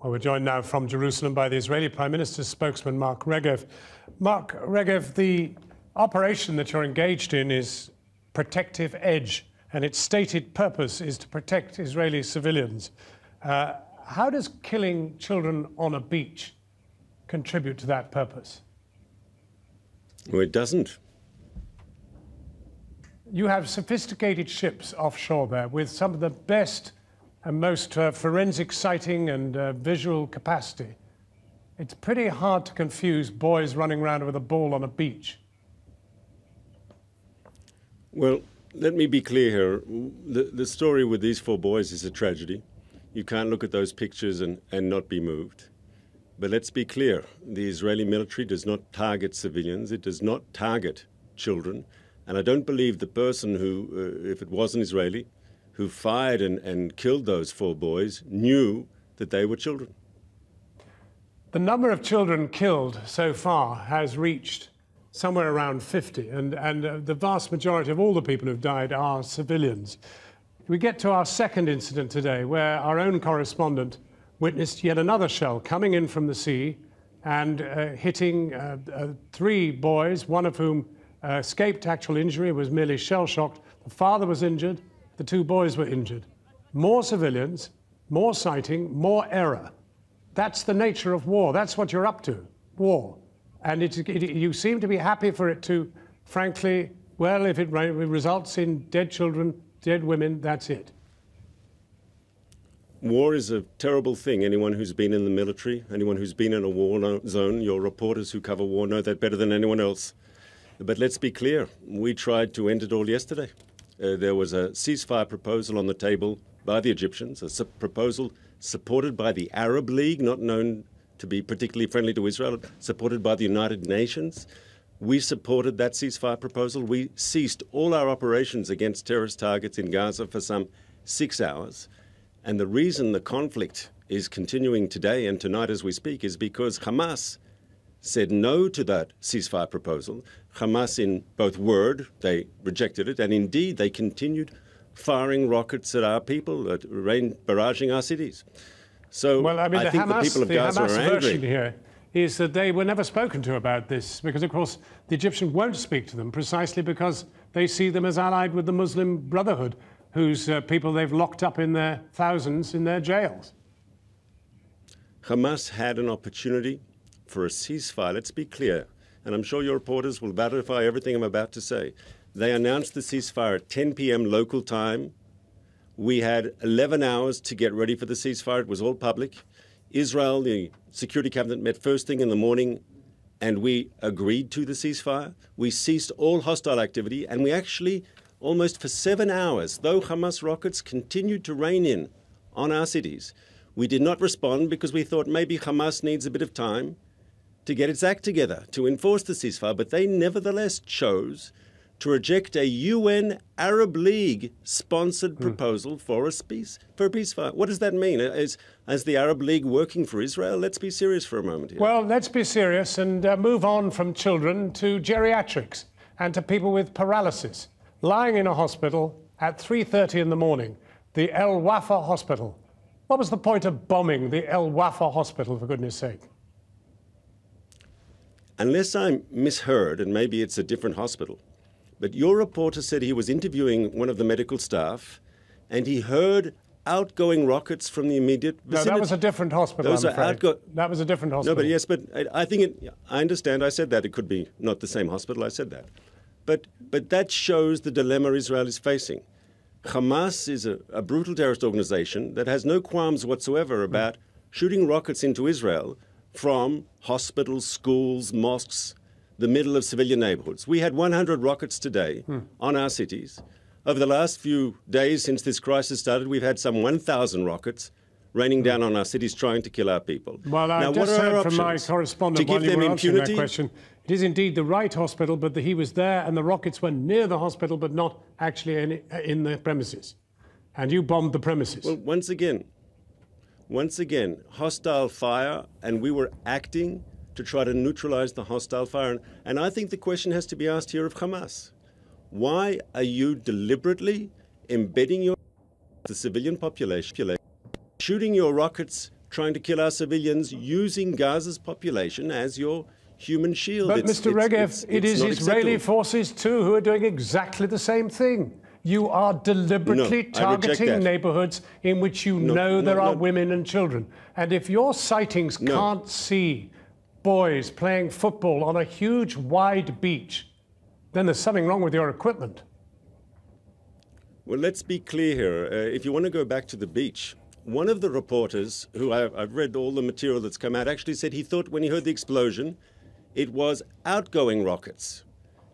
Well, we're joined now from Jerusalem by the Israeli Prime Minister's spokesman, Mark Regev. Mark Regev, the operation that you're engaged in is Protective Edge, and its stated purpose is to protect Israeli civilians. How does killing children on a beach contribute to that purpose? Well, it doesn't. You have sophisticated ships offshore there with some of the best and most forensic sighting and visual capacity. It's pretty hard to confuse boys running around with a ball on a beach. Well, let me be clear here. The story with these 4 boys is a tragedy. You can't look at those pictures and not be moved. But let's be clear. The Israeli military does not target civilians. It does not target children. And I don't believe the person who, if it was an Israeli, who fired and killed those 4 boys knew that they were children. The number of children killed so far has reached somewhere around 50, and the vast majority of all the people who've died are civilians. We get to our second incident today, where our own correspondent witnessed yet another shell coming in from the sea and hitting 3 boys, one of whom escaped actual injury, was merely shell-shocked. The father was injured. The 2 boys were injured. More civilians, more sighting, more error. That's the nature of war. That's what you're up to, war. And you seem to be happy for it to, frankly, well, if it results in dead children, dead women, that's it. War is a terrible thing. Anyone who's been in the military, anyone who's been in a war zone, your reporters who cover war know that better than anyone else. But let's be clear, we tried to end it all yesterday. There was a ceasefire proposal on the table by the Egyptians, a proposal supported by the Arab League, not known to be particularly friendly to Israel, supported by the United Nations. We supported that ceasefire proposal. We ceased all our operations against terrorist targets in Gaza for some 6 hours. And the reason the conflict is continuing today and tonight as we speak is because Hamas said no to that ceasefire proposal. Hamas, in both word, they rejected it, and indeed they continued firing rockets at our people, barraging our cities. So well, I think the people of Gaza are angry. The Hamas version here is that they were never spoken to about this, because, of course, the Egyptians won't speak to them precisely because they see them as allied with the Muslim Brotherhood, whose people they've locked up in their thousands in their jails. Hamas had an opportunity for a ceasefire. Let's be clear, and I'm sure your reporters will verify everything I'm about to say. They announced the ceasefire at 10 p.m. local time. We had 11 hours to get ready for the ceasefire. It was all public. Israel, the Security Cabinet, met first thing in the morning, and we agreed to the ceasefire. We ceased all hostile activity, and we actually, almost for 7 hours, though Hamas rockets continued to rain in on our cities, we did not respond because we thought maybe Hamas needs a bit of time to get its act together, to enforce the ceasefire, but they nevertheless chose to reject a UN Arab League-sponsored proposal for a ceasefire. What does that mean? Is the Arab League working for Israel? Let's be serious for a moment here. Well, let's be serious and move on from children to geriatrics and to people with paralysis, lying in a hospital at 3:30 in the morning, the Al-Wafa hospital. What was the point of bombing the Al-Wafa hospital, for goodness sake? Unless I misheard, and maybe it's a different hospital, but your reporter said he was interviewing one of the medical staff and he heard outgoing rockets from the immediate vicinity. No, that was a different hospital, I'm afraid. That was a different hospital. No, but yes, but I think I understand. I said that. It could be not the same hospital. I said that. But that shows the dilemma Israel is facing. Hamas is a brutal terrorist organization that has no qualms whatsoever about shooting rockets into Israel from hospitals, schools, mosques, the middle of civilian neighborhoods. We had 100 rockets today on our cities. Over the last few days since this crisis started, we've had some 1,000 rockets raining down on our cities trying to kill our people. Well, I just heard from my correspondent while you were answering that question. It is indeed the right hospital, but he was there and the rockets were near the hospital, but not actually in the premises. And you bombed the premises. Well, once again, hostile fire, and we were acting to try to neutralize the hostile fire. And I think the question has to be asked here of Hamas. Why are you deliberately embedding the civilian population, shooting your rockets trying to kill our civilians using Gaza's population as your human shield. But Mr. Regev, it is Israeli forces too who are doing exactly the same thing. You are deliberately targeting neighborhoods in which you know there are women and children. And if your sightings can't see boys playing football on a huge, wide beach, then there's something wrong with your equipment. Well, let's be clear here. If you want to go back to the beach, one of the reporters, who I've read all the material that's come out, actually said he thought when he heard the explosion, it was outgoing rockets.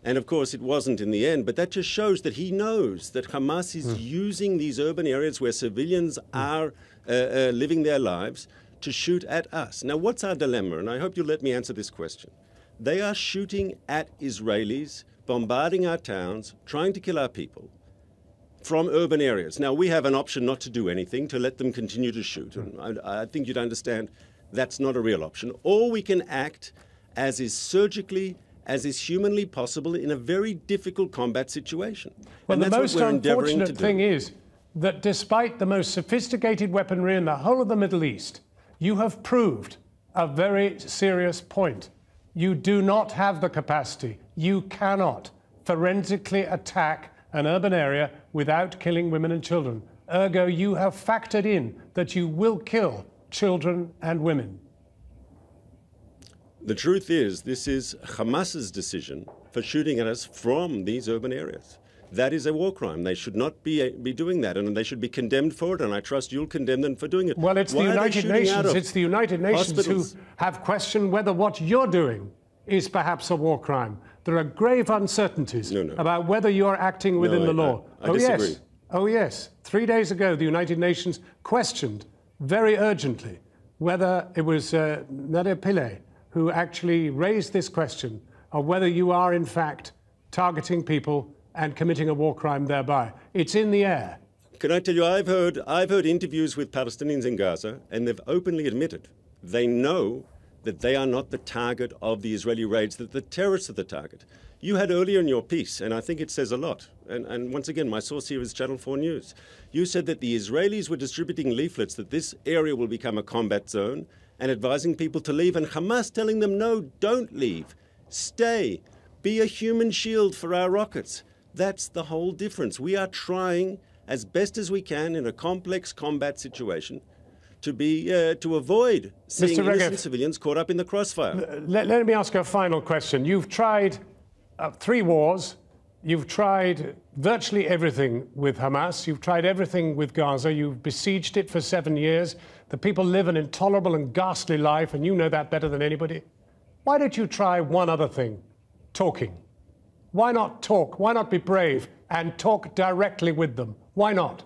And of course, it wasn't in the end, but that just shows that he knows that Hamas is using these urban areas where civilians are living their lives to shoot at us. Now, what's our dilemma? And I hope you'll let me answer this question. They are shooting at Israelis, bombarding our towns, trying to kill our people from urban areas. Now, we have an option not to do anything, to let them continue to shoot. And I think you'd understand that's not a real option. Or we can act as is surgically, as is humanly possible in a very difficult combat situation. Well, the most unfortunate thing is that despite the most sophisticated weaponry in the whole of the Middle East, you have proved a very serious point. You do not have the capacity. You cannot forensically attack an urban area without killing women and children. Ergo, you have factored in that you will kill children and women. The truth is, this is Hamas's decision for shooting at us from these urban areas. That is a war crime. They should not be doing that, and they should be condemned for it, and I trust you'll condemn them for doing it. Well, it's the United Nations. It's the United Nations who have questioned whether what you're doing is perhaps a war crime. There are grave uncertainties about whether you're acting within the law. I disagree. Oh, yes. 3 days ago, the United Nations questioned very urgently whether it was Nadia Pillay who actually raised this question of whether you are, in fact, targeting people and committing a war crime thereby. It's in the air. Can I tell you, I've heard interviews with Palestinians in Gaza, and they've openly admitted they know that they are not the target of the Israeli raids, that the terrorists are the target. You had earlier in your piece, and I think it says a lot, and once again, my source here is Channel 4 News. You said that the Israelis were distributing leaflets that this area will become a combat zone and advising people to leave, and Hamas telling them, no, don't leave, stay, be a human shield for our rockets. That's the whole difference. We are trying as best as we can in a complex combat situation to avoid seeing innocent civilians caught up in the crossfire. Let me ask you a final question. You've tried 3 wars. You've tried virtually everything with Hamas. You've tried everything with Gaza. You've besieged it for 7 years. The people live an intolerable and ghastly life, and you know that better than anybody. Why don't you try one other thing? Talking. Why not talk? Why not be brave and talk directly with them? Why not?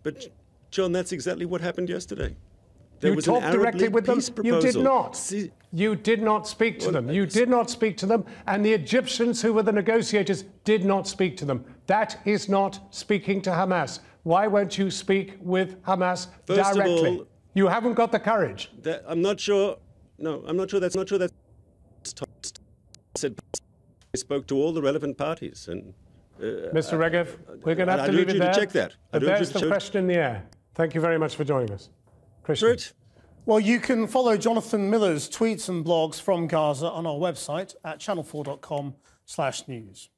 But, John, that's exactly what happened yesterday. You talked directly with them? You did not. You did not speak to them. You did not speak to them, and the Egyptians, who were the negotiators, did not speak to them. That is not speaking to Hamas. Why won't you speak with Hamas directly? All, you haven't got the courage. I'm not sure. No, I'm not sure. That's not sure. That's said. I spoke to all the relevant parties, and Mr. Regev, we're going to have to leave it there. To check that. But there's the question in the air. Thank you very much for joining us, Christian. Well, you can follow Jonathan Miller's tweets and blogs from Gaza on our website at channel4.com/news.